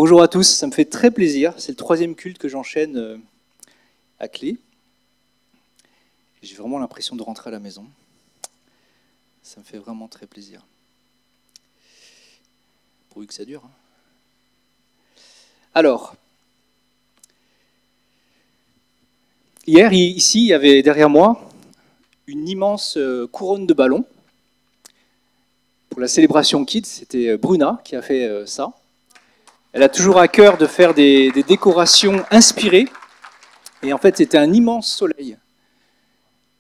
Bonjour à tous, ça me fait très plaisir. C'est le troisième culte que j'enchaîne à Clé. J'ai vraiment l'impression de rentrer à la maison. Ça me fait vraiment très plaisir. Pourvu que ça dure. Alors, hier, ici, il y avait derrière moi une immense couronne de ballons. Pour la célébration Kids, c'était Bruna qui a fait ça. Elle a toujours à cœur de faire des décorations inspirées. Et en fait, c'était un immense soleil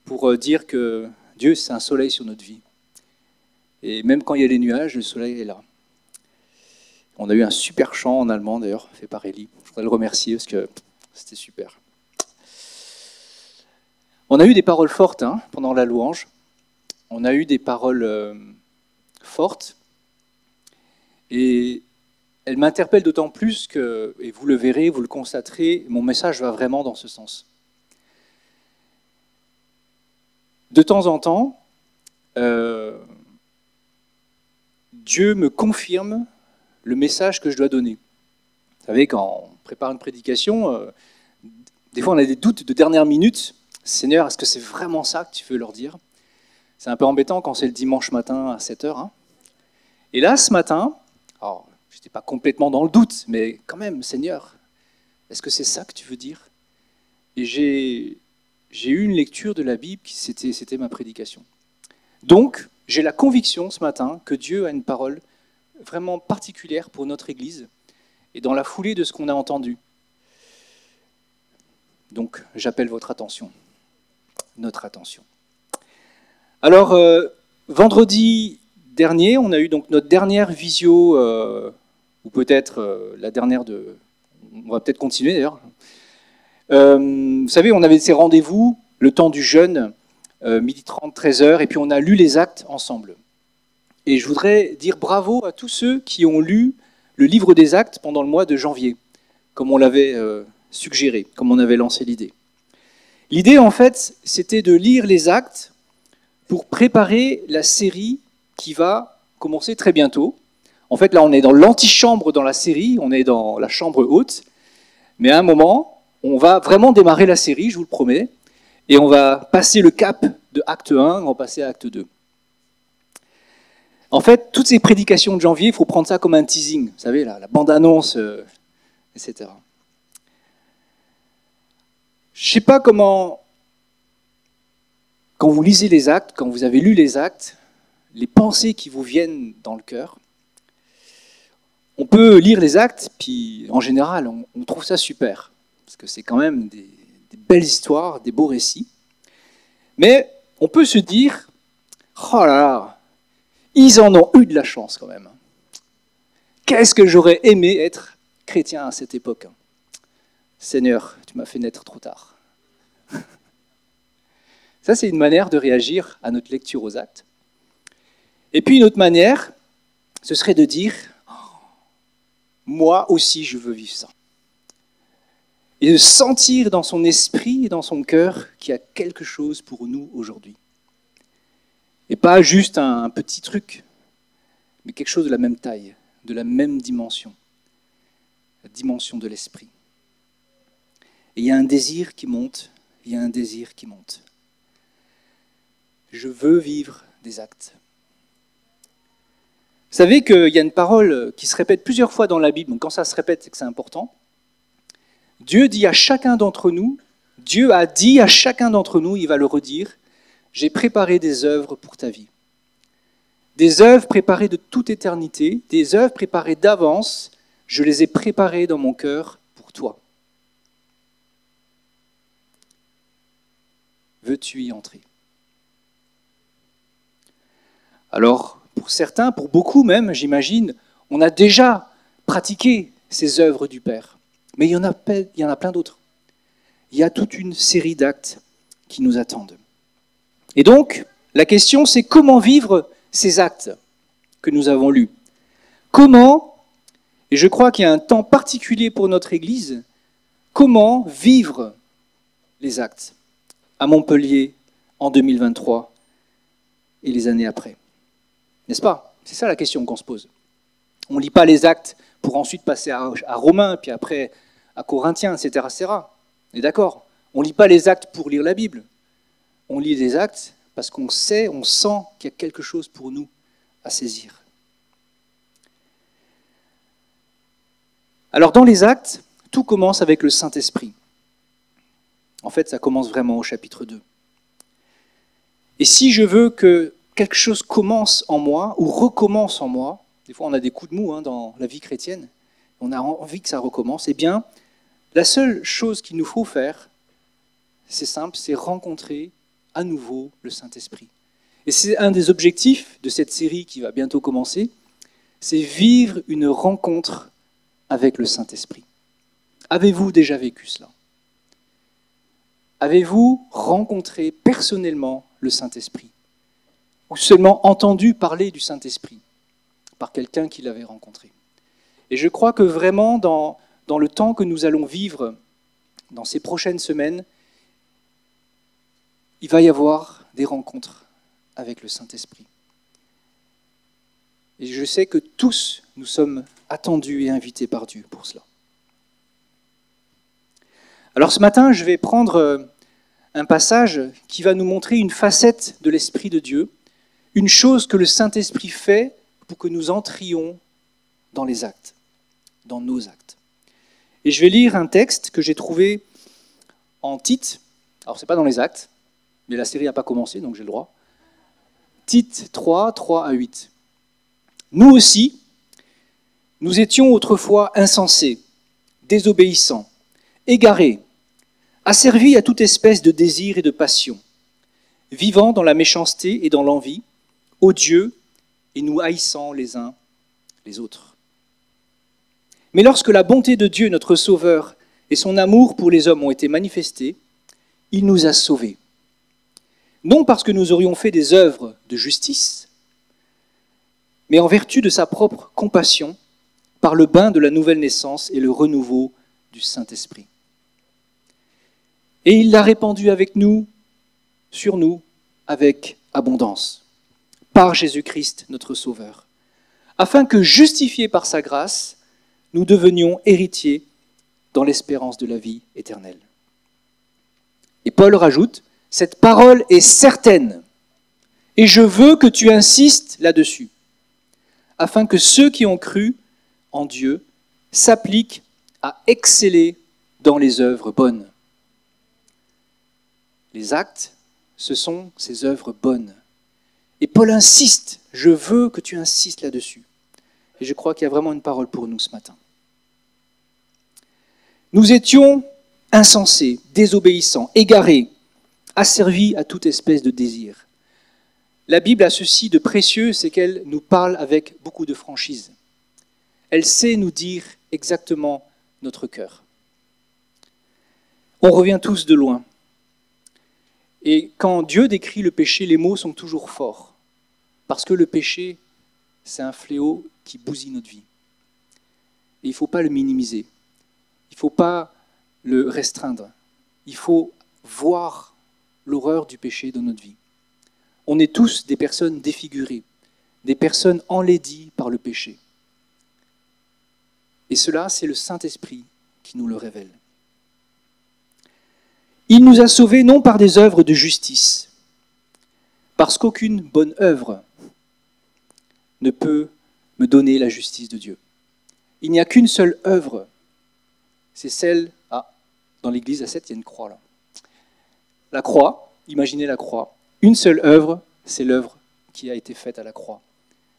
pour dire que Dieu, c'est un soleil sur notre vie. Et même quand il y a les nuages, le soleil est là. On a eu un super chant en allemand, d'ailleurs, fait par Elie. Je voudrais le remercier parce que c'était super. On a eu des paroles fortes pendant la louange. On a eu des paroles fortes. Et elles m'interpellent d'autant plus que, et vous le verrez, vous le constaterez, mon message va vraiment dans ce sens. De temps en temps, Dieu me confirme le message que je dois donner. Vous savez, quand on prépare une prédication, des fois on a des doutes de dernière minute. Seigneur, est-ce que c'est vraiment ça que tu veux leur dire? C'est un peu embêtant quand c'est le dimanche matin à 7h. Et là, ce matin, alors, je n'étais pas complètement dans le doute, mais quand même, Seigneur, est-ce que c'est ça que tu veux dire? Et j'ai eu une lecture de la Bible, c'était ma prédication. Donc, j'ai la conviction ce matin que Dieu a une parole vraiment particulière pour notre Église et dans la foulée de ce qu'on a entendu. Donc, j'appelle votre attention, notre attention. Alors, vendredi dernier, on a eu donc notre dernière visio, ou peut-être la dernière de... On va peut-être continuer d'ailleurs. Vous savez, on avait ces rendez-vous, le temps du jeûne, 12h30, 13h, et puis on a lu les actes ensemble. Et je voudrais dire bravo à tous ceux qui ont lu le livre des actes pendant le mois de janvier, comme on l'avait suggéré, comme on avait lancé l'idée. L'idée, en fait, c'était de lire les actes pour préparer la série qui va commencer très bientôt. En fait, là, on est dans l'antichambre dans la série, on est dans la chambre haute, mais à un moment, on va vraiment démarrer la série, je vous le promets, et on va passer le cap de acte 1, on va passer à acte 2. En fait, toutes ces prédications de janvier, il faut prendre ça comme un teasing, vous savez, la bande-annonce, etc. Je ne sais pas comment, quand vous lisez les actes, quand vous avez lu les actes, les pensées qui vous viennent dans le cœur. On peut lire les actes, puis en général, on trouve ça super, parce que c'est quand même des belles histoires, des beaux récits. Mais on peut se dire, oh là là, ils en ont eu de la chance quand même. Qu'est-ce que j'aurais aimé être chrétien à cette époque. Seigneur, tu m'as fait naître trop tard. Ça, c'est une manière de réagir à notre lecture aux actes. Et puis une autre manière, ce serait de dire, moi aussi je veux vivre ça. Et de sentir dans son esprit et dans son cœur qu'il y a quelque chose pour nous aujourd'hui. Et pas juste un petit truc, mais quelque chose de la même taille, de la même dimension, la dimension de l'esprit. Et il y a un désir qui monte, il y a un désir qui monte. Je veux vivre des actes. Vous savez qu'il y a une parole qui se répète plusieurs fois dans la Bible, donc quand ça se répète, c'est que c'est important. Dieu dit à chacun d'entre nous, Dieu a dit à chacun d'entre nous, il va le redire, j'ai préparé des œuvres pour ta vie. Des œuvres préparées de toute éternité, des œuvres préparées d'avance, je les ai préparées dans mon cœur pour toi. Veux-tu y entrer? Alors, pour certains, pour beaucoup même, j'imagine, on a déjà pratiqué ces œuvres du Père. Mais il y en a plein d'autres. Il y a toute une série d'actes qui nous attendent. Et donc, la question, c'est comment vivre ces actes que nous avons lus? Comment, et je crois qu'il y a un temps particulier pour notre Église, comment vivre les actes à Montpellier en 2023 et les années après? N'est-ce pas? C'est ça la question qu'on se pose. On ne lit pas les Actes pour ensuite passer à Romains, puis après à Corinthiens, etc. etc. On est d'accord? On ne lit pas les Actes pour lire la Bible. On lit les Actes parce qu'on sait, on sent qu'il y a quelque chose pour nous à saisir. Alors dans les Actes, tout commence avec le Saint-Esprit. En fait, ça commence vraiment au chapitre 2. Et si je veux que quelque chose commence en moi ou recommence en moi, des fois on a des coups de mou dans la vie chrétienne, on a envie que ça recommence, eh bien, la seule chose qu'il nous faut faire, c'est simple, c'est rencontrer à nouveau le Saint-Esprit. Et c'est un des objectifs de cette série qui va bientôt commencer, c'est vivre une rencontre avec le Saint-Esprit. Avez-vous déjà vécu cela? Avez-vous rencontré personnellement le Saint-Esprit? Ou seulement entendu parler du Saint-Esprit par quelqu'un qui l'avait rencontré? Et je crois que vraiment, dans le temps que nous allons vivre, dans ces prochaines semaines, il va y avoir des rencontres avec le Saint-Esprit. Et je sais que tous, nous sommes attendus et invités par Dieu pour cela. Alors ce matin, je vais prendre un passage qui va nous montrer une facette de l'Esprit de Dieu, une chose que le Saint-Esprit fait pour que nous entrions dans les actes, dans nos actes. Et je vais lire un texte que j'ai trouvé en Tite. Alors ce n'est pas dans les actes, mais la série n'a pas commencé, donc j'ai le droit. Tite 3, 3 à 8. Nous aussi, nous étions autrefois insensés, désobéissants, égarés, asservis à toute espèce de désir et de passion, vivant dans la méchanceté et dans l'envie, odieux et nous haïssant les uns les autres. Mais lorsque la bonté de Dieu, notre Sauveur, et son amour pour les hommes ont été manifestés, il nous a sauvés. Non parce que nous aurions fait des œuvres de justice, mais en vertu de sa propre compassion, par le bain de la nouvelle naissance et le renouveau du Saint-Esprit. Et il l'a répandu avec nous, sur nous, avec abondance, par Jésus-Christ notre Sauveur, afin que, justifiés par sa grâce, nous devenions héritiers dans l'espérance de la vie éternelle. Et Paul rajoute, cette parole est certaine, et je veux que tu insistes là-dessus, afin que ceux qui ont cru en Dieu s'appliquent à exceller dans les œuvres bonnes. Les actes, ce sont ces œuvres bonnes. Et Paul insiste, je veux que tu insistes là-dessus. Et je crois qu'il y a vraiment une parole pour nous ce matin. Nous étions insensés, désobéissants, égarés, asservis à toute espèce de désir. La Bible a ceci de précieux, c'est qu'elle nous parle avec beaucoup de franchise. Elle sait nous dire exactement notre cœur. On revient tous de loin. Et quand Dieu décrit le péché, les mots sont toujours forts. Parce que le péché, c'est un fléau qui bousille notre vie. Et il ne faut pas le minimiser. Il ne faut pas le restreindre. Il faut voir l'horreur du péché dans notre vie. On est tous des personnes défigurées, des personnes enlaidies par le péché. Et cela, c'est le Saint-Esprit qui nous le révèle. Il nous a sauvés non par des œuvres de justice, parce qu'aucune bonne œuvre ne peut me donner la justice de Dieu. Il n'y a qu'une seule œuvre, c'est celle... dans l'église à 7, il y a une croix là. La croix, imaginez la croix. Une seule œuvre, c'est l'œuvre qui a été faite à la croix,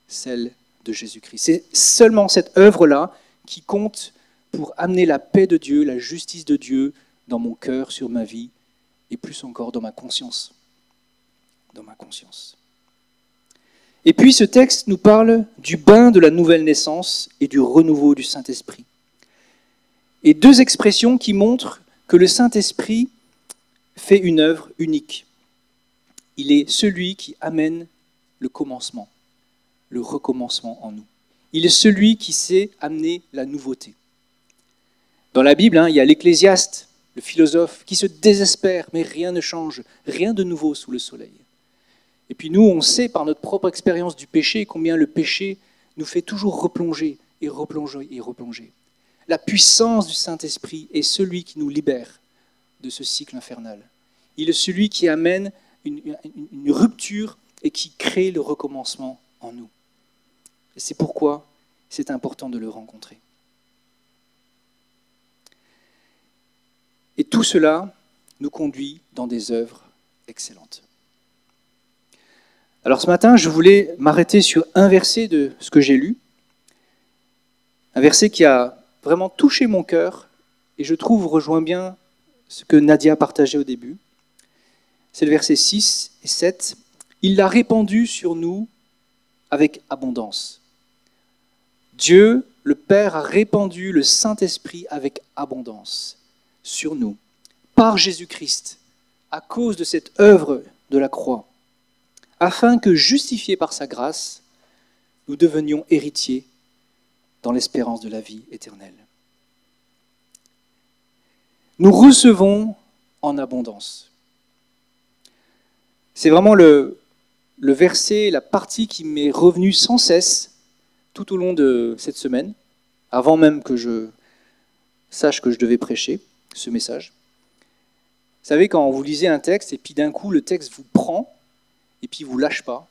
celle de Jésus-Christ. C'est seulement cette œuvre-là qui compte pour amener la paix de Dieu, la justice de Dieu dans mon cœur, sur ma vie, et plus encore dans ma conscience. Dans ma conscience. Et puis ce texte nous parle du bain de la nouvelle naissance et du renouveau du Saint-Esprit. Et deux expressions qui montrent que le Saint-Esprit fait une œuvre unique. Il est celui qui amène le commencement, le recommencement en nous. Il est celui qui sait amener la nouveauté. Dans la Bible, il y a l'Ecclésiaste, le philosophe, qui se désespère, mais rien ne change, rien de nouveau sous le soleil. Et puis nous, on sait par notre propre expérience du péché combien le péché nous fait toujours replonger et replonger et replonger. La puissance du Saint-Esprit est celui qui nous libère de ce cycle infernal. Il est celui qui amène une rupture et qui crée le recommencement en nous. Et c'est pourquoi c'est important de le rencontrer. Et tout cela nous conduit dans des œuvres excellentes. Alors ce matin, je voulais m'arrêter sur un verset de ce que j'ai lu, un verset qui a vraiment touché mon cœur et je trouve rejoint bien ce que Nadia partageait au début. C'est le verset 6 et 7. « Il l'a répandu sur nous avec abondance. » Dieu, le Père, a répandu le Saint-Esprit avec abondance sur nous, par Jésus-Christ, à cause de cette œuvre de la croix, afin que, justifiés par sa grâce, nous devenions héritiers dans l'espérance de la vie éternelle. Nous recevons en abondance. C'est vraiment le verset, la partie qui m'est revenue sans cesse tout au long de cette semaine, avant même que je sache que je devais prêcher ce message. Vous savez, quand vous lisez un texte et puis d'un coup le texte vous prend et puis vous lâche pas,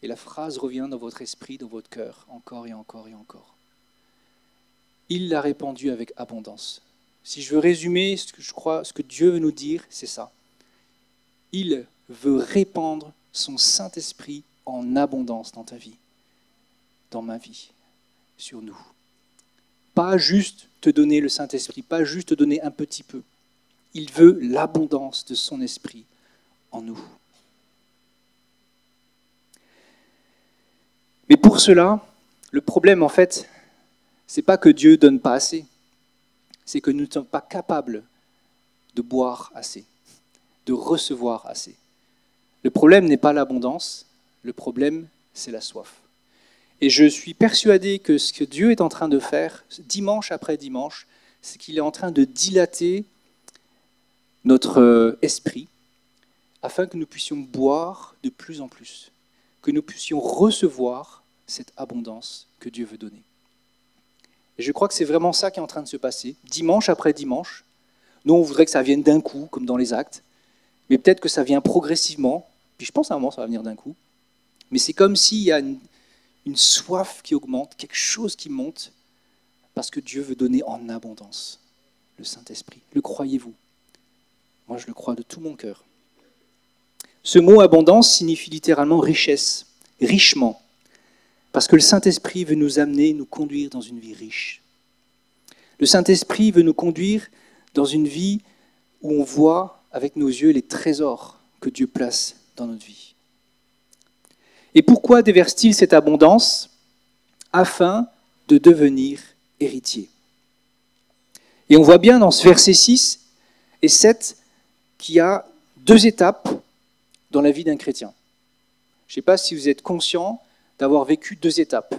et la phrase revient dans votre esprit, dans votre cœur, encore et encore et encore. Il l'a répandu avec abondance. Si je veux résumer ce que je crois, ce que Dieu veut nous dire, c'est ça. Il veut répandre son Saint-Esprit en abondance dans ta vie, dans ma vie, sur nous. Pas juste te donner le Saint-Esprit, pas juste te donner un petit peu. Il veut l'abondance de son esprit en nous. Mais pour cela, le problème en fait, c'est pas que Dieu donne pas assez, c'est que nous ne sommes pas capables de boire assez, de recevoir assez. Le problème n'est pas l'abondance, le problème c'est la soif. Et je suis persuadé que ce que Dieu est en train de faire, dimanche après dimanche, c'est qu'il est en train de dilater notre esprit, afin que nous puissions boire de plus en plus, que nous puissions recevoir cette abondance que Dieu veut donner. Et je crois que c'est vraiment ça qui est en train de se passer, dimanche après dimanche. Nous, on voudrait que ça vienne d'un coup, comme dans les actes, mais peut-être que ça vient progressivement, puis je pense à un moment ça va venir d'un coup, mais c'est comme s'il y a une soif qui augmente, quelque chose qui monte, parce que Dieu veut donner en abondance le Saint-Esprit. Le croyez-vous ? Moi, je le crois de tout mon cœur. Ce mot abondance signifie littéralement richesse, richement, parce que le Saint-Esprit veut nous amener, nous conduire dans une vie riche. Le Saint-Esprit veut nous conduire dans une vie où on voit avec nos yeux les trésors que Dieu place dans notre vie. Et pourquoi déverse-t-il cette abondance ? Afin de devenir héritier. Et on voit bien dans ce verset 6 et 7 qu'il y a deux étapes dans la vie d'un chrétien. Je ne sais pas si vous êtes conscient d'avoir vécu deux étapes.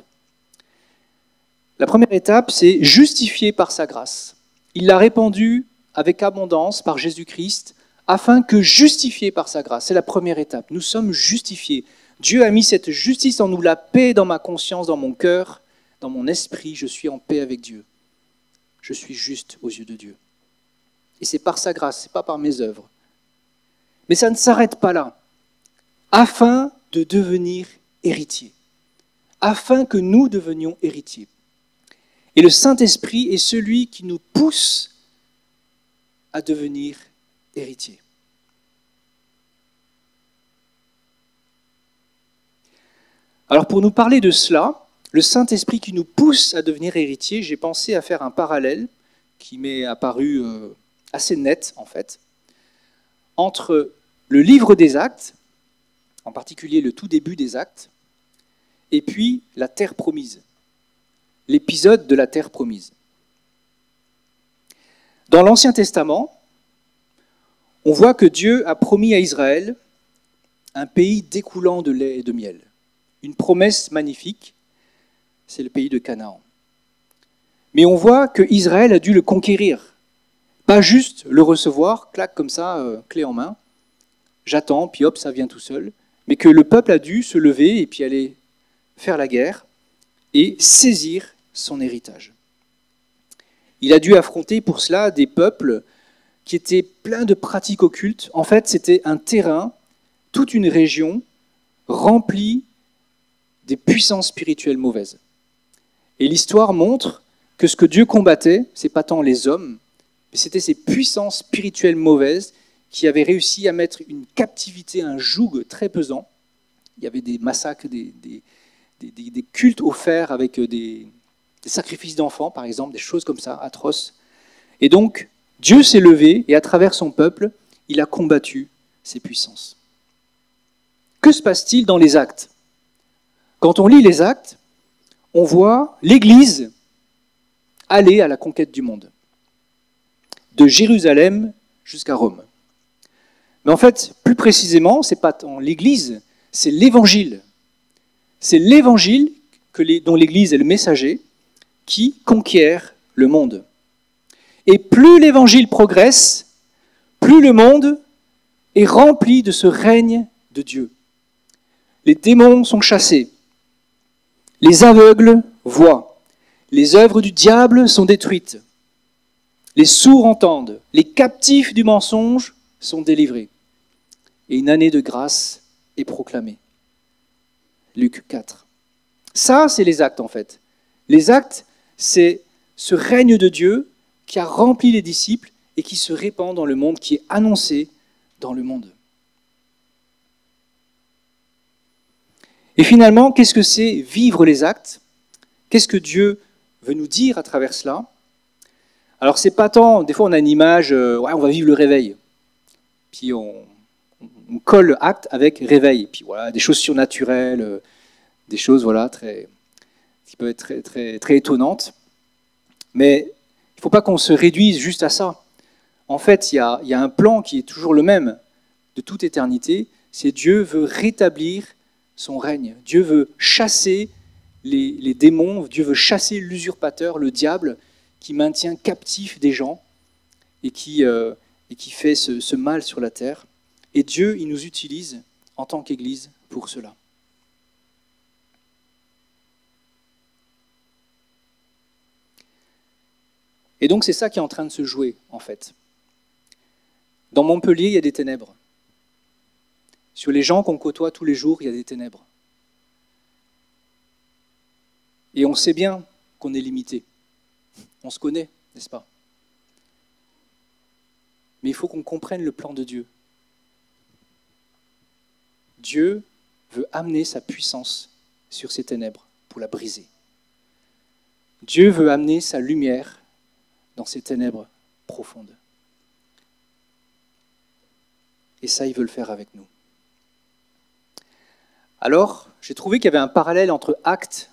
La première étape, c'est justifié par sa grâce. Il l'a répandu avec abondance par Jésus-Christ, afin que justifié par sa grâce. C'est la première étape. Nous sommes justifiés. Dieu a mis cette justice en nous, la paix dans ma conscience, dans mon cœur, dans mon esprit. Je suis en paix avec Dieu. Je suis juste aux yeux de Dieu. Et c'est par sa grâce, ce n'est pas par mes œuvres. Mais ça ne s'arrête pas là. Afin de devenir héritier. Afin que nous devenions héritiers. Et le Saint-Esprit est celui qui nous pousse à devenir héritiers. Alors pour nous parler de cela, le Saint-Esprit qui nous pousse à devenir héritiers, j'ai pensé à faire un parallèle qui m'est apparu assez net en fait, entre le livre des Actes, en particulier le tout début des Actes, et puis la terre promise, l'épisode de la terre promise. Dans l'Ancien Testament, on voit que Dieu a promis à Israël un pays découlant de lait et de miel. Une promesse magnifique, c'est le pays de Canaan. Mais on voit que Israël a dû le conquérir. Pas juste le recevoir, clac comme ça, clé en main, j'attends, puis hop, ça vient tout seul, mais que le peuple a dû se lever et puis aller faire la guerre, et saisir son héritage. Il a dû affronter pour cela des peuples qui étaient pleins de pratiques occultes. En fait, c'était un terrain, toute une région remplie des puissances spirituelles mauvaises. Et l'histoire montre que ce que Dieu combattait, ce n'est pas tant les hommes, mais c'était ces puissances spirituelles mauvaises qui avaient réussi à mettre une captivité, un joug très pesant. Il y avait des massacres, des cultes offerts avec des sacrifices d'enfants, par exemple, des choses comme ça, atroces. Et donc, Dieu s'est levé et à travers son peuple, il a combattu ces puissances. Que se passe-t-il dans les Actes? Quand on lit les Actes, on voit l'Église aller à la conquête du monde, de Jérusalem jusqu'à Rome. Mais en fait, plus précisément, ce n'est pas tant l'Église, c'est l'Évangile. C'est l'Évangile dont l'Église est le messager qui conquiert le monde. Et plus l'Évangile progresse, plus le monde est rempli de ce règne de Dieu. Les démons sont chassés, les aveugles voient, les œuvres du diable sont détruites, les sourds entendent, les captifs du mensonge sont délivrés. Et une année de grâce est proclamée. Luc 4. Ça, c'est les Actes en fait. Les Actes, c'est ce règne de Dieu qui a rempli les disciples et qui se répand dans le monde, qui est annoncé dans le monde. Et finalement, qu'est-ce que c'est vivre les Actes? Qu'est-ce que Dieu veut nous dire à travers cela? Alors c'est pas tant, des fois on a une image, ouais, on va vivre le réveil. Puis on colle acte avec réveil. Puis voilà, des choses surnaturelles, des choses voilà, qui peuvent être très étonnantes. Mais il ne faut pas qu'on se réduise juste à ça. En fait, il y a un plan qui est toujours le même de toute éternité, c'est Dieu veut rétablir son règne. Dieu veut chasser les démons, Dieu veut chasser l'usurpateur, le diable, qui maintient captifs des gens et qui fait ce mal sur la terre. Et Dieu, il nous utilise en tant qu'Église pour cela. Et donc c'est ça qui est en train de se jouer, en fait. Dans Montpellier, il y a des ténèbres. Sur les gens qu'on côtoie tous les jours, il y a des ténèbres. Et on sait bien qu'on est limité. On se connaît, n'est-ce pas? Mais il faut qu'on comprenne le plan de Dieu. Dieu veut amener sa puissance sur ces ténèbres pour la briser. Dieu veut amener sa lumière dans ces ténèbres profondes. Et ça, il veut le faire avec nous. Alors, j'ai trouvé qu'il y avait un parallèle entre Actes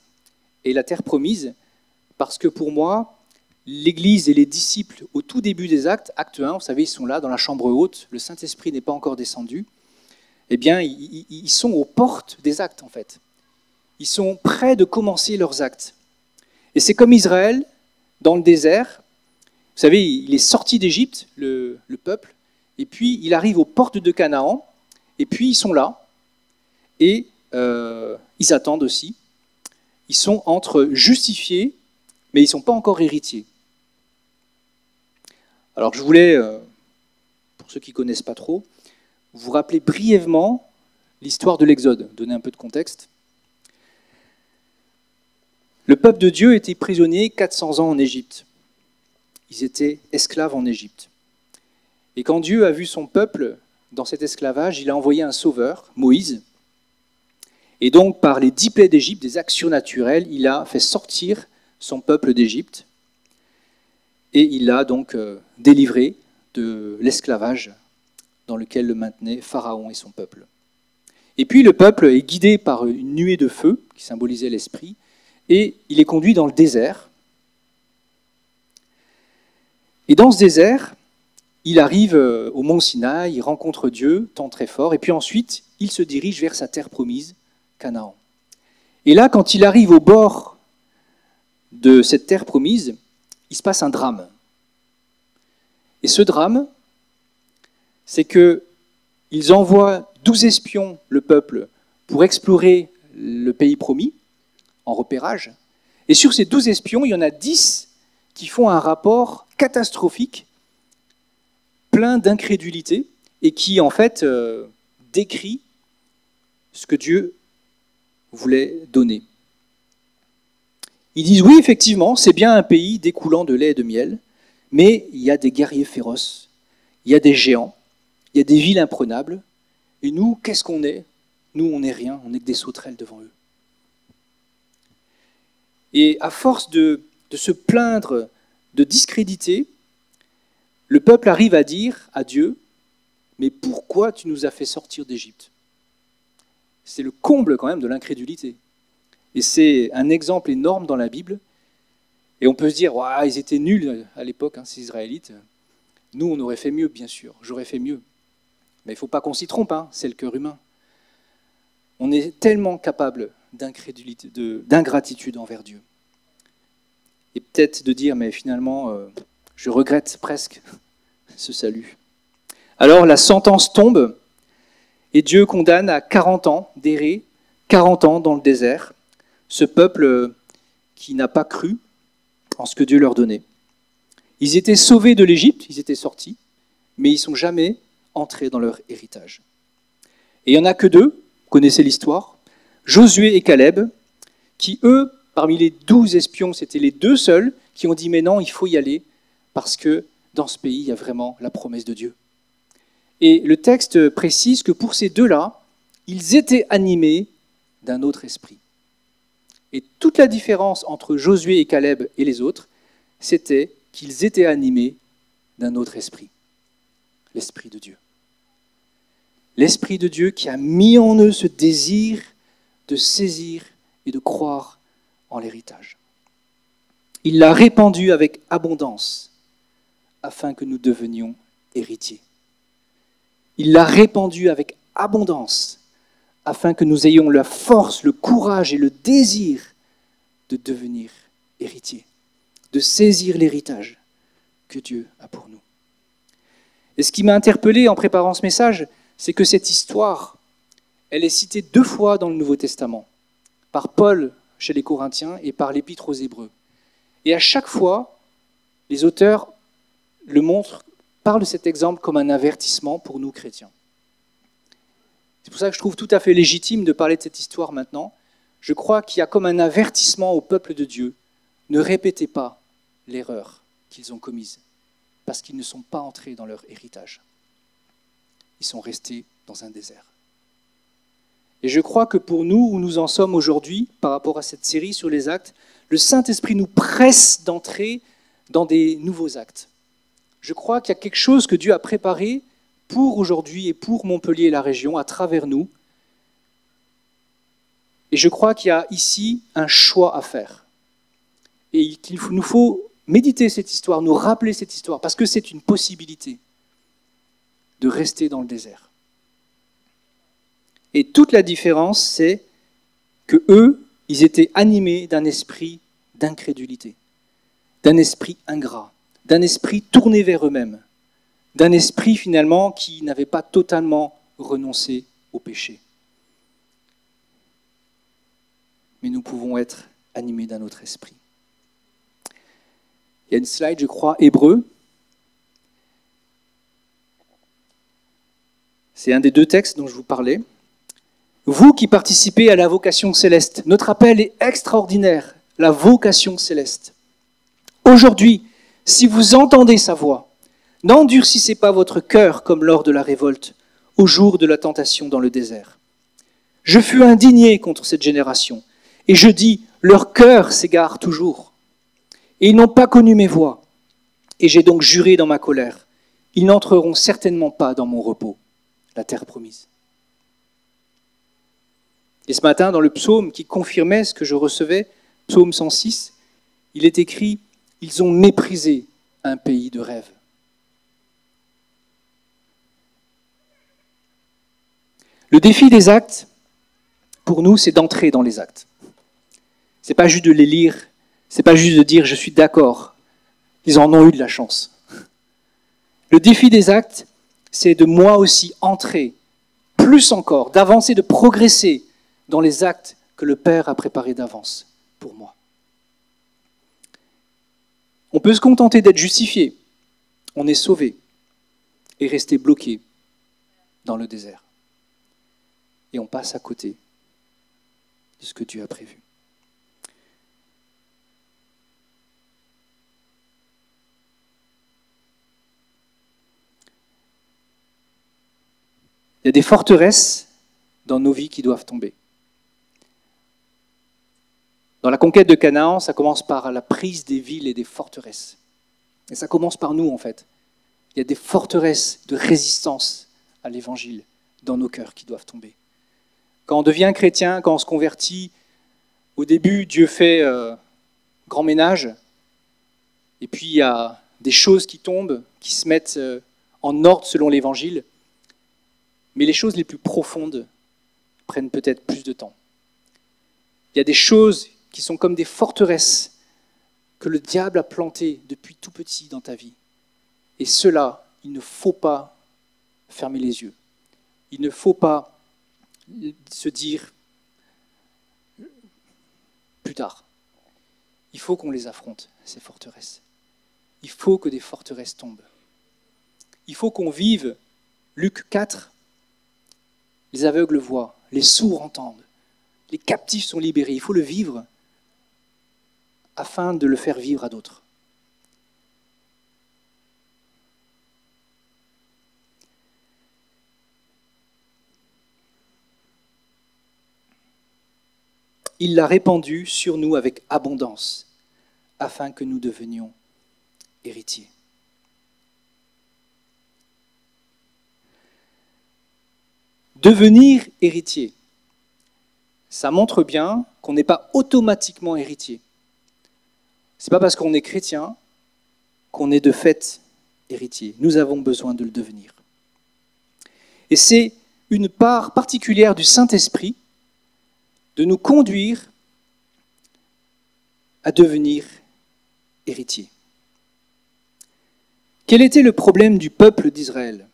et la terre promise, parce que pour moi, l'Église et les disciples, au tout début des Actes, Acte 1, vous savez, ils sont là, dans la chambre haute, le Saint-Esprit n'est pas encore descendu, eh bien, ils sont aux portes des Actes, en fait. Ils sont prêts de commencer leurs actes. Et c'est comme Israël, dans le désert, vous savez, il est sorti d'Égypte, le peuple, et puis il arrive aux portes de Canaan, et puis ils sont là, et ils attendent aussi. Ils sont entre justifiés, mais ils ne sont pas encore héritiers. Alors je voulais, pour ceux qui ne connaissent pas trop, vous rappeler brièvement l'histoire de l'Exode, donner un peu de contexte. Le peuple de Dieu était prisonnier 400 ans en Égypte. Ils étaient esclaves en Égypte. Et quand Dieu a vu son peuple dans cet esclavage, il a envoyé un sauveur, Moïse. Et donc, par les 10 plaies d'Égypte, des actions naturelles, il a fait sortir son peuple d'Égypte. Et il l'a donc délivré de l'esclavage dans lequel le maintenait Pharaon et son peuple. Et puis le peuple est guidé par une nuée de feu, qui symbolisait l'esprit, et il est conduit dans le désert. Et dans ce désert, il arrive au mont Sinaï, il rencontre Dieu, temps très fort, et puis ensuite, il se dirige vers sa terre promise, Canaan. Et là, quand il arrive au bord de cette terre promise, il se passe un drame. Et ce drame, c'est qu'ils envoient 12 espions, le peuple, pour explorer le pays promis, en repérage, Et sur ces 12 espions, il y en a 10 qui font un rapport catastrophique, plein d'incrédulité, et qui en fait décrit ce que Dieu voulait donner. Ils disent oui, effectivement, c'est bien un pays découlant de lait et de miel, mais il y a des guerriers féroces, il y a des géants, il y a des villes imprenables, et nous, qu'est-ce qu'on est? Nous, on n'est rien, on n'est que des sauterelles devant eux. Et à force de se plaindre, de discréditer, le peuple arrive à dire à Dieu, mais pourquoi tu nous as fait sortir d'Égypte? C'est le comble quand même de l'incrédulité. Et c'est un exemple énorme dans la Bible. Et on peut se dire, ouais, ils étaient nuls à l'époque, ces Israélites. Nous, on aurait fait mieux, bien sûr. J'aurais fait mieux. Mais il ne faut pas qu'on s'y trompe, c'est le cœur humain. On est tellement capable d'incrédulité, d'ingratitude envers Dieu. Et peut-être de dire, mais finalement, je regrette presque ce salut. Alors la sentence tombe, et Dieu condamne à 40 ans d'errer, 40 ans dans le désert, ce peuple qui n'a pas cru en ce que Dieu leur donnait. Ils étaient sauvés de l'Égypte, ils étaient sortis, mais ils ne sont jamais entrés dans leur héritage. Et il n'y en a que deux, vous connaissez l'histoire, Josué et Caleb, qui eux, parmi les 12 espions, c'était les deux seuls qui ont dit « mais non, il faut y aller, parce que dans ce pays, il y a vraiment la promesse de Dieu ». Et le texte précise que pour ces deux-là, ils étaient animés d'un autre esprit. Et toute la différence entre Josué et Caleb et les autres, c'était qu'ils étaient animés d'un autre esprit, l'Esprit de Dieu. L'Esprit de Dieu qui a mis en eux ce désir de saisir et de croire en l'héritage. Il l'a répandu avec abondance afin que nous devenions héritiers. Il l'a répandu avec abondance afin que nous ayons la force, le courage et le désir de devenir héritiers, de saisir l'héritage que Dieu a pour nous. Et ce qui m'a interpellé en préparant ce message, c'est que cette histoire, elle est citée 2 fois dans le Nouveau Testament, par Paul chez les Corinthiens et par l'Épître aux Hébreux. Et à chaque fois, les auteurs le montrent, parlent de cet exemple comme un avertissement pour nous chrétiens. C'est pour ça que je trouve tout à fait légitime de parler de cette histoire maintenant. Je crois qu'il y a comme un avertissement au peuple de Dieu. Ne répétez pas l'erreur qu'ils ont commise, parce qu'ils ne sont pas entrés dans leur héritage. Ils sont restés dans un désert. Et je crois que pour nous, où nous en sommes aujourd'hui, par rapport à cette série sur les actes, le Saint-Esprit nous presse d'entrer dans des nouveaux actes. Je crois qu'il y a quelque chose que Dieu a préparé pour aujourd'hui et pour Montpellier et la région, à travers nous. Et je crois qu'il y a ici un choix à faire. Et qu'il nous faut méditer cette histoire, nous rappeler cette histoire, parce que c'est une possibilité de rester dans le désert. Et toute la différence, c'est que eux, ils étaient animés d'un esprit d'incrédulité, d'un esprit ingrat, d'un esprit tourné vers eux-mêmes, d'un esprit finalement qui n'avait pas totalement renoncé au péché. Mais nous pouvons être animés d'un autre esprit. Il y a une slide, je crois, Hébreux. C'est un des 2 textes dont je vous parlais. Vous qui participez à la vocation céleste, notre appel est extraordinaire, la vocation céleste. Aujourd'hui, si vous entendez sa voix, n'endurcissez pas votre cœur comme lors de la révolte, au jour de la tentation dans le désert. Je fus indigné contre cette génération, et je dis, leur cœur s'égare toujours. Et ils n'ont pas connu mes voies, et j'ai donc juré dans ma colère, ils n'entreront certainement pas dans mon repos, la terre promise. Et ce matin, dans le psaume qui confirmait ce que je recevais, psaume 106, il est écrit « Ils ont méprisé un pays de rêve ». Le défi des actes, pour nous, c'est d'entrer dans les actes. Ce n'est pas juste de les lire, ce n'est pas juste de dire « je suis d'accord ». Ils en ont eu de la chance. Le défi des actes, c'est de moi aussi entrer, plus encore, d'avancer, de progresser dans les actes que le Père a préparés d'avance pour moi. On peut se contenter d'être justifié. On est sauvé et rester bloqué dans le désert. Et on passe à côté de ce que Dieu a prévu. Il y a des forteresses dans nos vies qui doivent tomber. Dans la conquête de Canaan, ça commence par la prise des villes et des forteresses. Et ça commence par nous, en fait. Il y a des forteresses de résistance à l'évangile dans nos cœurs qui doivent tomber. Quand on devient chrétien, quand on se convertit, au début, Dieu fait grand ménage, et puis il y a des choses qui tombent, qui se mettent en ordre selon l'évangile, mais les choses les plus profondes prennent peut-être plus de temps. Il y a des choses qui sont comme des forteresses que le diable a plantées depuis tout petit dans ta vie. Et cela, il ne faut pas fermer les yeux. Il ne faut pas se dire plus tard. Il faut qu'on les affronte, ces forteresses. Il faut que des forteresses tombent. Il faut qu'on vive, Luc 4, les aveugles voient, les sourds entendent, les captifs sont libérés. Il faut le vivre afin de le faire vivre à d'autres. Il l'a répandu sur nous avec abondance, afin que nous devenions héritiers. Devenir héritier, ça montre bien qu'on n'est pas automatiquement héritier. Ce n'est pas parce qu'on est chrétien qu'on est de fait héritier. Nous avons besoin de le devenir. Et c'est une part particulière du Saint-Esprit de nous conduire à devenir héritier. Quel était le problème du peuple d'Israël?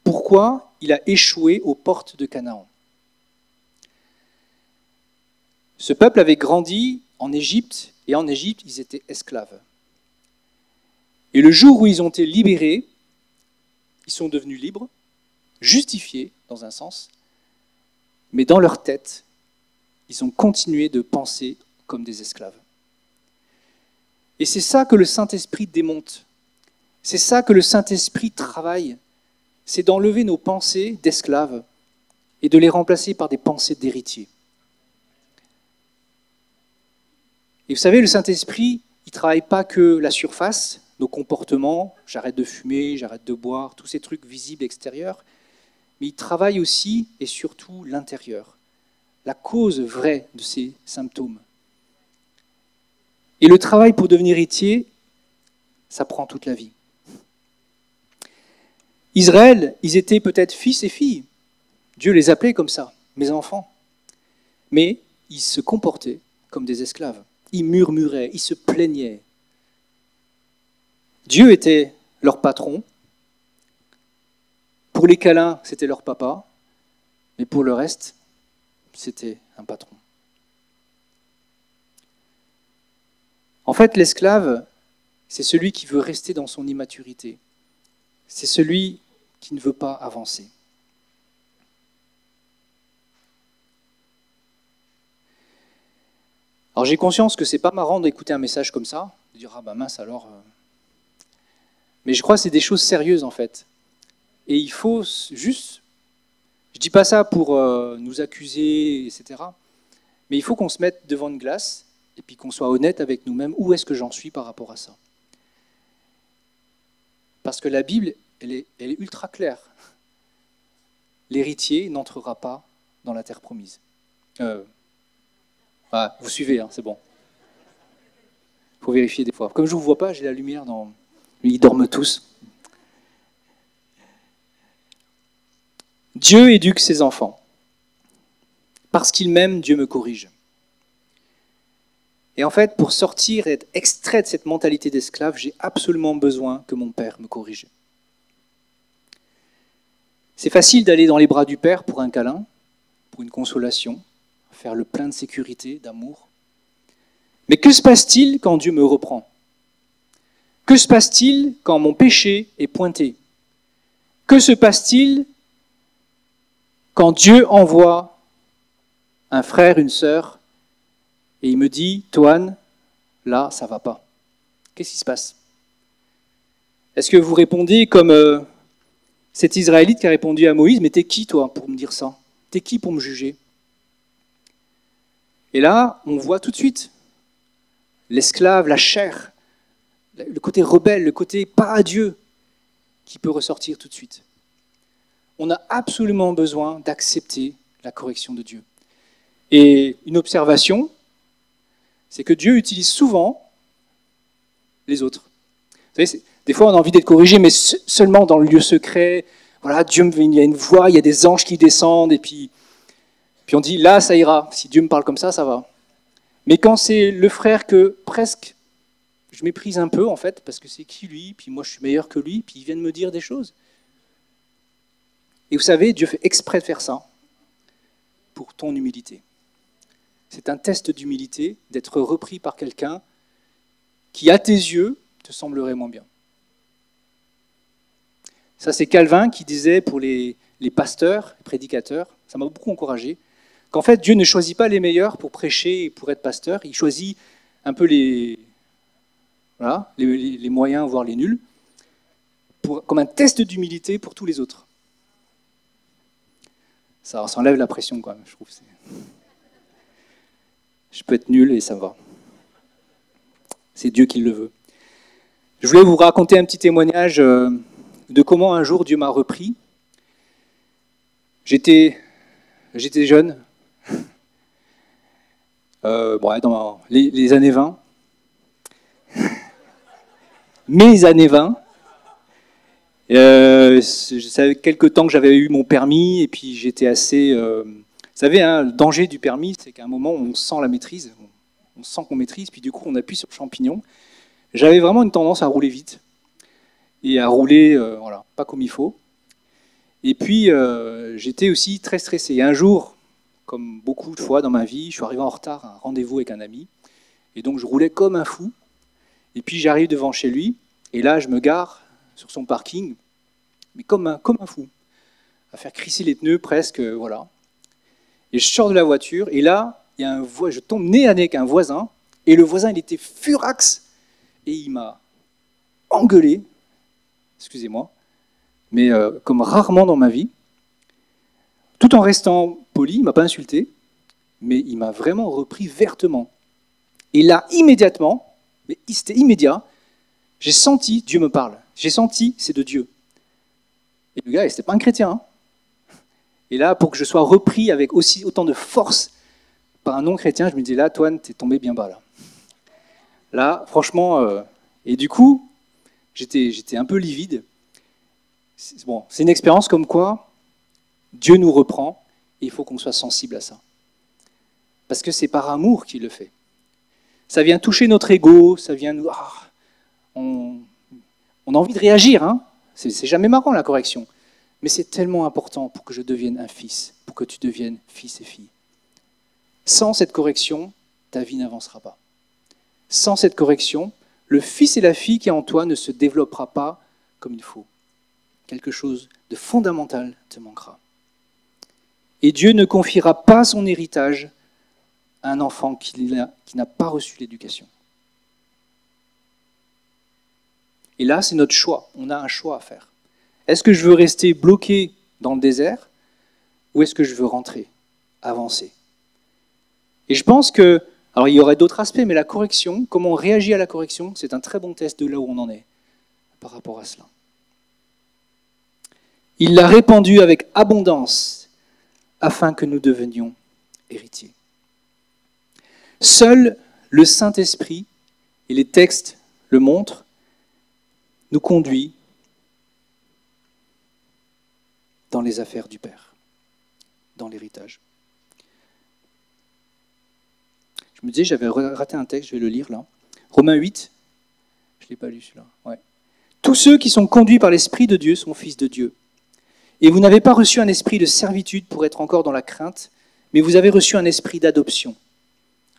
Pourquoi il a échoué aux portes de Canaan? Ce peuple avait grandi en Égypte, et en Égypte, ils étaient esclaves. Et le jour où ils ont été libérés, ils sont devenus libres, justifiés dans un sens, mais dans leur tête, ils ont continué de penser comme des esclaves. Et c'est ça que le Saint-Esprit démonte. C'est ça que le Saint-Esprit travaille. C'est d'enlever nos pensées d'esclaves et de les remplacer par des pensées d'héritiers. Et vous savez, le Saint-Esprit, il ne travaille pas que la surface, nos comportements, j'arrête de fumer, j'arrête de boire, tous ces trucs visibles extérieurs, mais il travaille aussi et surtout l'intérieur, la cause vraie de ces symptômes. Et le travail pour devenir héritier, ça prend toute la vie. Israël, ils étaient peut-être fils et filles. Dieu les appelait comme ça, mes enfants. Mais ils se comportaient comme des esclaves. Ils murmuraient, ils se plaignaient. Dieu était leur patron. Pour les câlins, c'était leur papa. Mais pour le reste, c'était un patron. En fait, l'esclave, c'est celui qui veut rester dans son immaturité. C'est celui qui ne veut pas avancer. Alors j'ai conscience que c'est pas marrant d'écouter un message comme ça, de dire ah ben mince alors. Mais je crois que c'est des choses sérieuses en fait. Et il faut juste, je dis pas ça pour nous accuser, etc. Mais il faut qu'on se mette devant une glace et puis qu'on soit honnête avec nous-mêmes. Où est-ce que j'en suis par rapport à ça? Parce que la Bible, elle est ultra claire. L'héritier n'entrera pas dans la terre promise. Ah, vous suivez, hein, c'est bon. Il faut vérifier des fois. Comme je ne vous vois pas, j'ai la lumière dans... Ils dorment tous. Dieu éduque ses enfants. Parce qu'il m'aime, Dieu me corrige. Et en fait, pour sortir et être extrait de cette mentalité d'esclave, j'ai absolument besoin que mon Père me corrige. C'est facile d'aller dans les bras du Père pour un câlin, pour une consolation, faire le plein de sécurité, d'amour. Mais que se passe-t-il quand Dieu me reprend? Que se passe-t-il quand mon péché est pointé? Que se passe-t-il quand Dieu envoie un frère, une sœur, et il me dit, Toine, là, ça ne va pas. Qu'est-ce qui se passe? Est-ce que vous répondez comme cet Israélite qui a répondu à Moïse, mais t'es qui toi pour me dire ça? T'es qui pour me juger? Et là, on voit tout de suite l'esclave, la chair, le côté rebelle, le côté pas à Dieu qui peut ressortir tout de suite. On a absolument besoin d'accepter la correction de Dieu. Et une observation, c'est que Dieu utilise souvent les autres. Vous savez, des fois on a envie d'être corrigé, mais seulement dans le lieu secret. Voilà, Dieu, il y a une voix, il y a des anges qui descendent, et puis on dit, là, ça ira. Si Dieu me parle comme ça va. Mais quand c'est le frère que presque je méprise un peu, en fait, parce que c'est qui lui, puis moi je suis meilleur que lui, puis il vient de me dire des choses. Et vous savez, Dieu fait exprès de faire ça pour ton humilité. C'est un test d'humilité d'être repris par quelqu'un qui, à tes yeux, te semblerait moins bien. Ça, c'est Calvin qui disait pour les pasteurs, les prédicateurs, ça m'a beaucoup encouragé, qu'en fait, Dieu ne choisit pas les meilleurs pour prêcher et pour être pasteur, il choisit un peu les moyens, voire les nuls, comme un test d'humilité pour tous les autres. Ça enlève la pression quand même, je trouve. Je peux être nul et ça va. C'est Dieu qui le veut. Je voulais vous raconter un petit témoignage de comment un jour Dieu m'a repris. J'étais jeune, dans les années 20, mes années 20. Ça fait quelques temps que j'avais eu mon permis et puis j'étais assez... vous savez, le danger du permis, c'est qu'à un moment, on sent la maîtrise, on sent qu'on maîtrise, puis du coup, on appuie sur le champignon. J'avais vraiment une tendance à rouler vite et à rouler pas comme il faut. Et puis, j'étais aussi très stressé. Et un jour, comme beaucoup de fois dans ma vie, je suis arrivé en retard à un rendez-vous avec un ami. Et donc, je roulais comme un fou. Et puis, j'arrive devant chez lui. Et là, je me gare sur son parking, mais comme un fou, à faire crisser les pneus presque, voilà. Et je sors de la voiture, et là, je tombe nez à nez avec un voisin, et le voisin, il était furax, et il m'a engueulé, excusez-moi, mais comme rarement dans ma vie, tout en restant poli, il ne m'a pas insulté, mais il m'a vraiment repris vertement. Et là, immédiatement, mais c'était immédiat, j'ai senti, Dieu me parle, j'ai senti, c'est de Dieu. Et le gars, c'était pas un chrétien. Hein. Et là, pour que je sois repris avec autant de force par un non-chrétien, je me dis, là, Toine, t'es tombé bien bas, là. Là, franchement, et du coup, j'étais un peu livide. C'est une expérience comme quoi Dieu nous reprend et il faut qu'on soit sensible à ça. Parce que c'est par amour qu'il le fait. Ça vient toucher notre ego, ça vient nous... on a envie de réagir, hein. C'est jamais marrant la correction. Mais c'est tellement important pour que je devienne un fils, pour que tu deviennes fils et fille. Sans cette correction, ta vie n'avancera pas. Sans cette correction, le fils et la fille qui est en toi ne se développera pas comme il faut. Quelque chose de fondamental te manquera. Et Dieu ne confiera pas son héritage à un enfant qui n'a pas reçu l'éducation. Et là, c'est notre choix. On a un choix à faire. Est-ce que je veux rester bloqué dans le désert ou est-ce que je veux rentrer, avancer? Et je pense que, alors il y aurait d'autres aspects, mais la correction, comment on réagit à la correction, c'est un très bon test de là où on en est par rapport à cela. Il l'a répandu avec abondance afin que nous devenions héritiers. Seul le Saint-Esprit, et les textes le montrent, nous conduit dans les affaires du Père, dans l'héritage. Je me disais, j'avais raté un texte, je vais le lire là. Romains 8, je ne l'ai pas lu celui-là. Ouais. Tous ceux qui sont conduits par l'Esprit de Dieu sont fils de Dieu. Et vous n'avez pas reçu un esprit de servitude pour être encore dans la crainte, mais vous avez reçu un esprit d'adoption,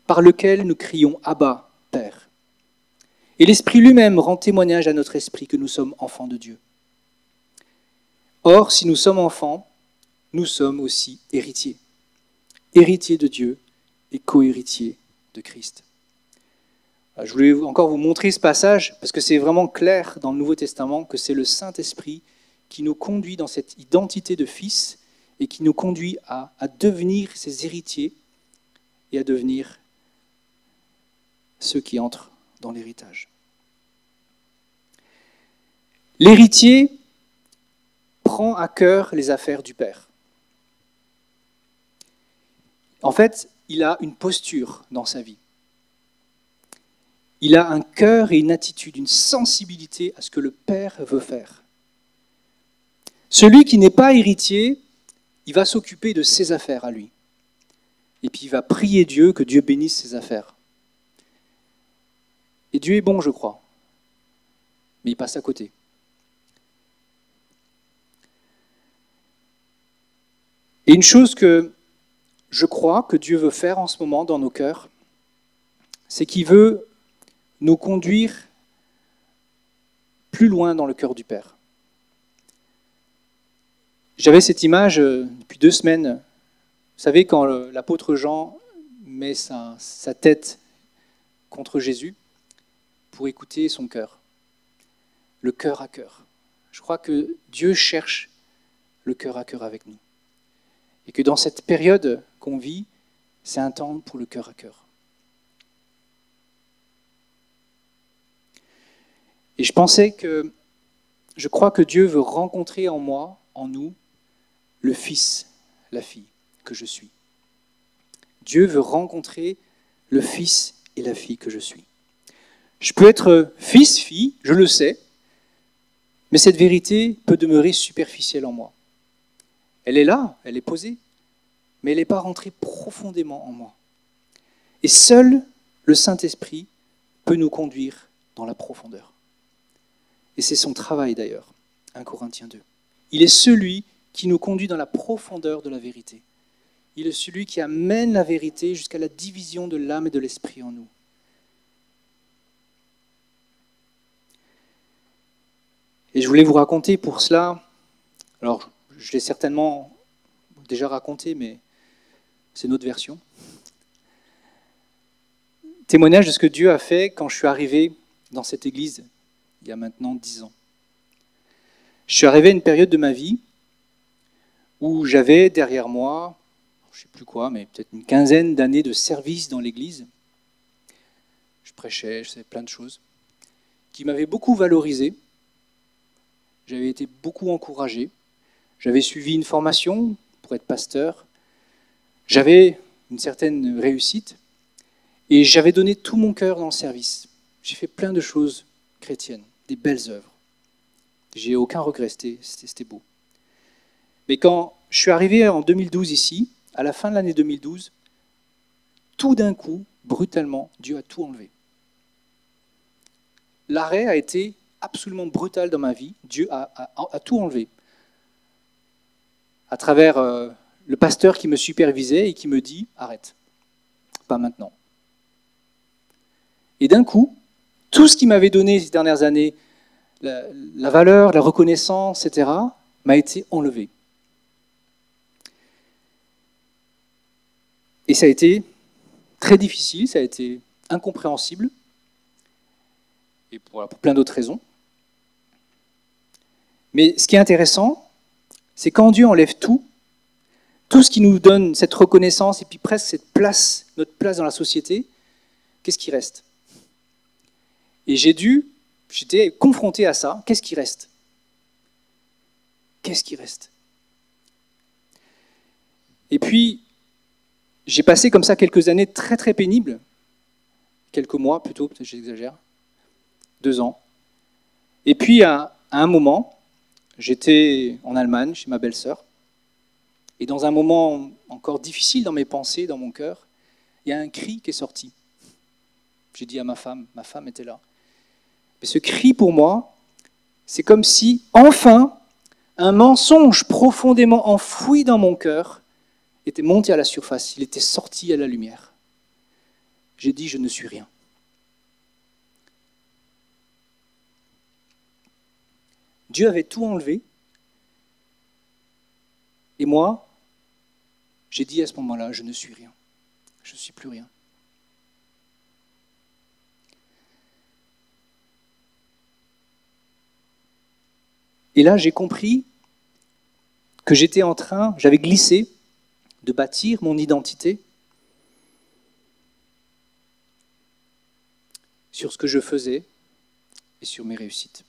par lequel nous crions « Abba, Père ». Et l'Esprit lui-même rend témoignage à notre esprit que nous sommes enfants de Dieu. Or, si nous sommes enfants, nous sommes aussi héritiers. Héritiers de Dieu et co-héritiers de Christ. Je voulais encore vous montrer ce passage parce que c'est vraiment clair dans le Nouveau Testament que c'est le Saint-Esprit qui nous conduit dans cette identité de fils et qui nous conduit à devenir ses héritiers et à devenir ceux qui entrent dans l'héritage. L'héritier prend à cœur les affaires du Père. En fait, il a une posture dans sa vie. Il a un cœur et une attitude, une sensibilité à ce que le Père veut faire. Celui qui n'est pas héritier, il va s'occuper de ses affaires à lui. Et puis il va prier Dieu que Dieu bénisse ses affaires. Et Dieu est bon, je crois. Mais il passe à côté. Et une chose que je crois que Dieu veut faire en ce moment dans nos cœurs, c'est qu'il veut nous conduire plus loin dans le cœur du Père. J'avais cette image depuis 2 semaines. Vous savez, quand l'apôtre Jean met sa tête contre Jésus pour écouter son cœur, le cœur à cœur. Je crois que Dieu cherche le cœur à cœur avec nous. Et que dans cette période qu'on vit, c'est un temps pour le cœur à cœur. Et je crois que Dieu veut rencontrer en moi, en nous, le fils, la fille que je suis. Dieu veut rencontrer le fils et la fille que je suis. Je peux être fils, fille, je le sais, mais cette vérité peut demeurer superficielle en moi. Elle est là, elle est posée, mais elle n'est pas rentrée profondément en moi. Et seul le Saint-Esprit peut nous conduire dans la profondeur. Et c'est son travail d'ailleurs, 1 Corinthiens 2. Il est celui qui nous conduit dans la profondeur de la vérité. Il est celui qui amène la vérité jusqu'à la division de l'âme et de l'esprit en nous. Et je voulais vous raconter pour cela, alors je l'ai certainement déjà raconté, mais c'est notre version. Témoignage de ce que Dieu a fait quand je suis arrivé dans cette église, il y a maintenant 10 ans. Je suis arrivé à une période de ma vie où j'avais derrière moi, je ne sais plus quoi, mais peut-être une quinzaine d'années de service dans l'église. Je prêchais, je faisais plein de choses qui m'avaient beaucoup valorisé. J'avais été beaucoup encouragé. J'avais suivi une formation pour être pasteur. J'avais une certaine réussite et j'avais donné tout mon cœur dans le service. J'ai fait plein de choses chrétiennes, des belles œuvres. J'ai aucun regret, c'était beau. Mais quand je suis arrivé en 2012 ici, à la fin de l'année 2012, tout d'un coup, brutalement, Dieu a tout enlevé. L'arrêt a été absolument brutal dans ma vie. Dieu a tout enlevé. À travers le pasteur qui me supervisait et qui me dit « Arrête, pas maintenant ». Et d'un coup, tout ce qui m'avait donné ces dernières années, la valeur, la reconnaissance, etc., m'a été enlevé. Et ça a été très difficile, ça a été incompréhensible, et pour plein d'autres raisons. Mais ce qui est intéressant, c'est quand Dieu enlève tout ce qui nous donne cette reconnaissance et puis presque cette place, notre place dans la société, qu'est-ce qui reste? Et j'étais confronté à ça, qu'est-ce qui reste? Qu'est-ce qui reste? Et puis, j'ai passé comme ça quelques années très très pénibles, quelques mois plutôt, peut-être j'exagère, 2 ans. Et puis à un moment, j'étais en Allemagne chez ma belle-sœur, et dans un moment encore difficile dans mes pensées, dans mon cœur, il y a un cri qui est sorti. J'ai dit à ma femme était là. Mais ce cri pour moi, c'est comme si enfin un mensonge profondément enfoui dans mon cœur était monté à la surface, il était sorti à la lumière. J'ai dit, je ne suis rien. Dieu avait tout enlevé. Et moi, j'ai dit à ce moment-là, je ne suis rien. Je ne suis plus rien. Et là, j'ai compris que j'avais glissé de bâtir mon identité sur ce que je faisais et sur mes réussites,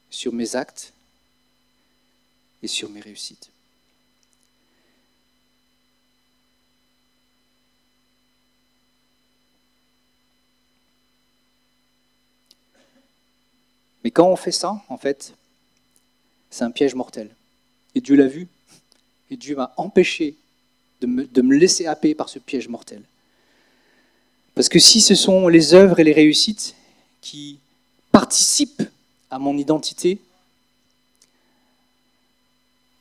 sur mes actes et sur mes réussites. Mais quand on fait ça, en fait, c'est un piège mortel. Et Dieu l'a vu, et Dieu m'a empêché de me laisser happer par ce piège mortel. Parce que si ce sont les œuvres et les réussites qui participent à mon identité,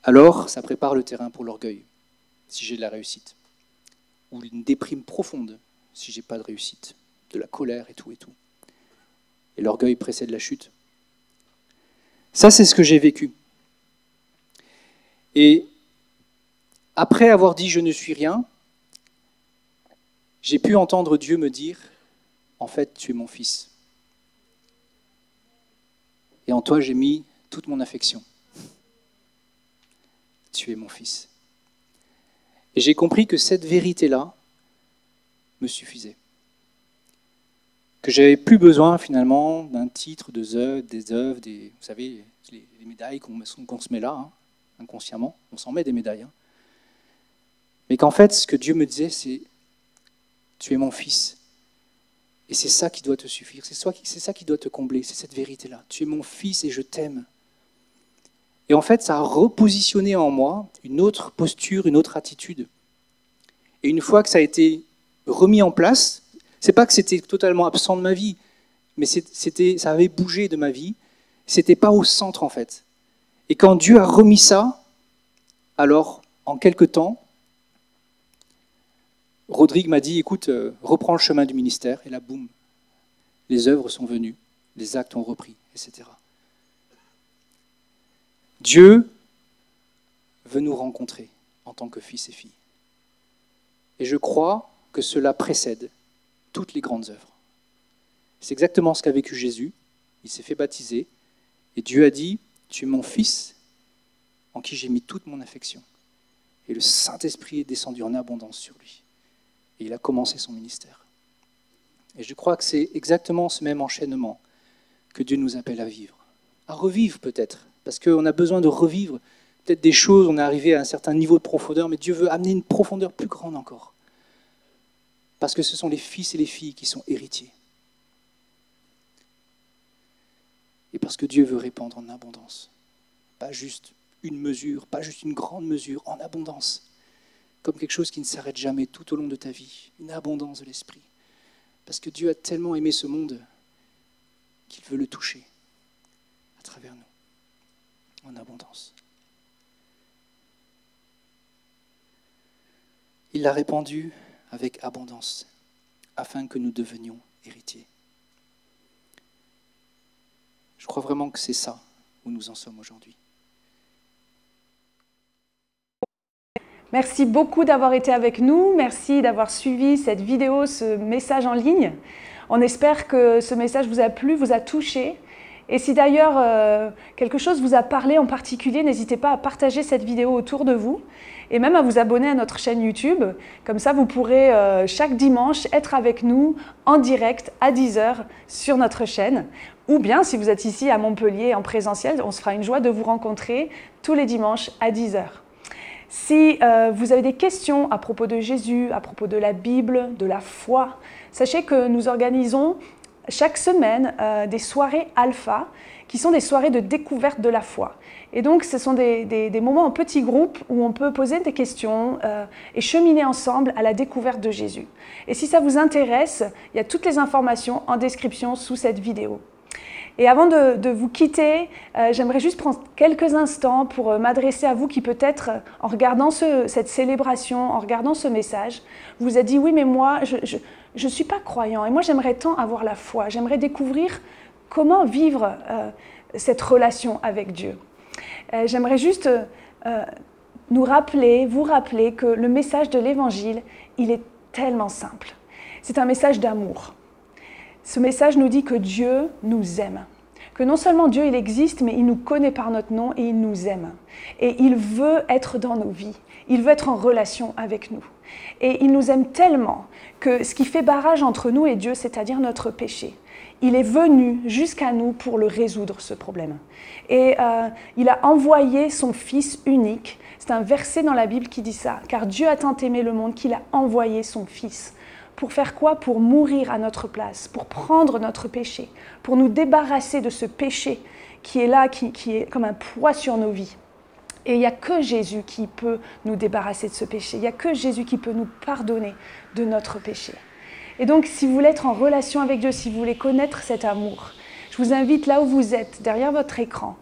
alors ça prépare le terrain pour l'orgueil, si j'ai de la réussite. Ou une déprime profonde, si j'ai pas de réussite. De la colère et tout et tout. Et l'orgueil précède la chute. Ça, c'est ce que j'ai vécu. Et après avoir dit « je ne suis rien », j'ai pu entendre Dieu me dire « en fait, tu es mon fils. Et en toi, j'ai mis toute mon affection. Tu es mon fils. » Et j'ai compris que cette vérité-là me suffisait. Que je n'avais plus besoin finalement d'un titre, des œuvres, vous savez, les médailles qu'on se met là, hein, inconsciemment, on s'en met des médailles. Hein. Mais qu'en fait, ce que Dieu me disait, c'est « tu es mon fils ». Et c'est ça qui doit te suffire, c'est ça qui doit te combler, c'est cette vérité-là. Tu es mon fils et je t'aime. Et en fait, ça a repositionné en moi une autre posture, une autre attitude. Et une fois que ça a été remis en place, c'est pas que c'était totalement absent de ma vie, mais ça avait bougé de ma vie. C'était pas au centre en fait. Et quand Dieu a remis ça, alors en quelque temps, Rodrigue m'a dit, écoute, reprends le chemin du ministère. Et là, boum, les œuvres sont venues, les actes ont repris, etc. Dieu veut nous rencontrer en tant que fils et filles. Et je crois que cela précède toutes les grandes œuvres. C'est exactement ce qu'a vécu Jésus. Il s'est fait baptiser et Dieu a dit « Tu es mon fils en qui j'ai mis toute mon affection. » Et le Saint-Esprit est descendu en abondance sur lui. Et il a commencé son ministère. Et je crois que c'est exactement ce même enchaînement que Dieu nous appelle à vivre. À revivre peut-être, parce qu'on a besoin de revivre peut-être des choses, on est arrivé à un certain niveau de profondeur, mais Dieu veut amener une profondeur plus grande encore. Parce que ce sont les fils et les filles qui sont héritiers. Et parce que Dieu veut répandre en abondance. Pas juste une mesure, pas juste une grande mesure, en abondance. Comme quelque chose qui ne s'arrête jamais tout au long de ta vie. Une abondance de l'esprit. Parce que Dieu a tellement aimé ce monde qu'il veut le toucher à travers nous, en abondance. Il l'a répandu avec abondance, afin que nous devenions héritiers. Je crois vraiment que c'est ça où nous en sommes aujourd'hui. Merci beaucoup d'avoir été avec nous. Merci d'avoir suivi cette vidéo, ce message en ligne. On espère que ce message vous a plu, vous a touché. Et si d'ailleurs quelque chose vous a parlé en particulier, n'hésitez pas à partager cette vidéo autour de vous et même à vous abonner à notre chaîne YouTube. Comme ça, vous pourrez chaque dimanche être avec nous en direct à 10 h sur notre chaîne. Ou bien, si vous êtes ici à Montpellier en présentiel, on se fera une joie de vous rencontrer tous les dimanches à 10 h. Si vous avez des questions à propos de Jésus, à propos de la Bible, de la foi, sachez que nous organisons chaque semaine des soirées alpha, qui sont des soirées de découverte de la foi. Et donc, ce sont des moments en petits groupes où on peut poser des questions et cheminer ensemble à la découverte de Jésus. Et si ça vous intéresse, il y a toutes les informations en description sous cette vidéo. Et avant de vous quitter, j'aimerais juste prendre quelques instants pour m'adresser à vous qui peut-être, en regardant cette célébration, en regardant ce message, vous a dit « Oui, mais moi, je ne suis pas croyant et moi, j'aimerais tant avoir la foi. J'aimerais découvrir comment vivre cette relation avec Dieu. J'aimerais juste vous rappeler que le message de l'Évangile, il est tellement simple. C'est un message d'amour. Ce message nous dit que Dieu nous aime. Que non seulement Dieu, il existe, mais il nous connaît par notre nom et il nous aime. Et il veut être dans nos vies. Il veut être en relation avec nous. Et il nous aime tellement que ce qui fait barrage entre nous et Dieu, c'est-à-dire notre péché, il est venu jusqu'à nous pour le résoudre, ce problème. Et il a envoyé son Fils unique. C'est un verset dans la Bible qui dit ça. Car Dieu a tant aimé le monde qu'il a envoyé son Fils. Pour faire quoi? Pour mourir à notre place, pour prendre notre péché, pour nous débarrasser de ce péché qui est là, qui est comme un poids sur nos vies. Et il n'y a que Jésus qui peut nous débarrasser de ce péché. Il n'y a que Jésus qui peut nous pardonner de notre péché. Et donc, si vous voulez être en relation avec Dieu, si vous voulez connaître cet amour, je vous invite là où vous êtes, derrière votre écran,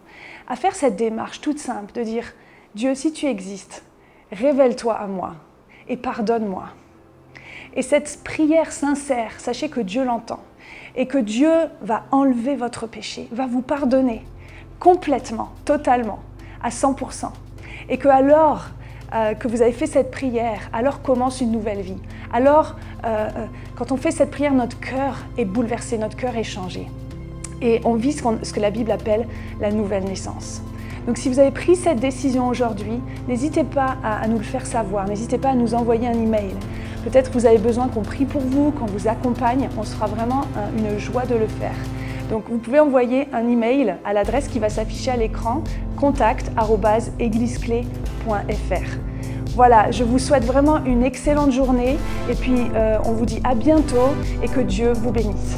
à faire cette démarche toute simple de dire « Dieu, si tu existes, révèle-toi à moi et pardonne-moi ». Et cette prière sincère, sachez que Dieu l'entend et que Dieu va enlever votre péché, va vous pardonner complètement, totalement, à 100%. Et que alors que vous avez fait cette prière, alors commence une nouvelle vie. Alors, quand on fait cette prière, notre cœur est bouleversé, notre cœur est changé. Et on vit ce que la Bible appelle la nouvelle naissance. Donc si vous avez pris cette décision aujourd'hui, n'hésitez pas à nous le faire savoir, n'hésitez pas à nous envoyer un email. Peut-être que vous avez besoin qu'on prie pour vous, qu'on vous accompagne, on sera vraiment une joie de le faire. Donc vous pouvez envoyer un email à l'adresse qui va s'afficher à l'écran, contact@egliseclé.fr. Voilà, je vous souhaite vraiment une excellente journée et puis on vous dit à bientôt et que Dieu vous bénisse.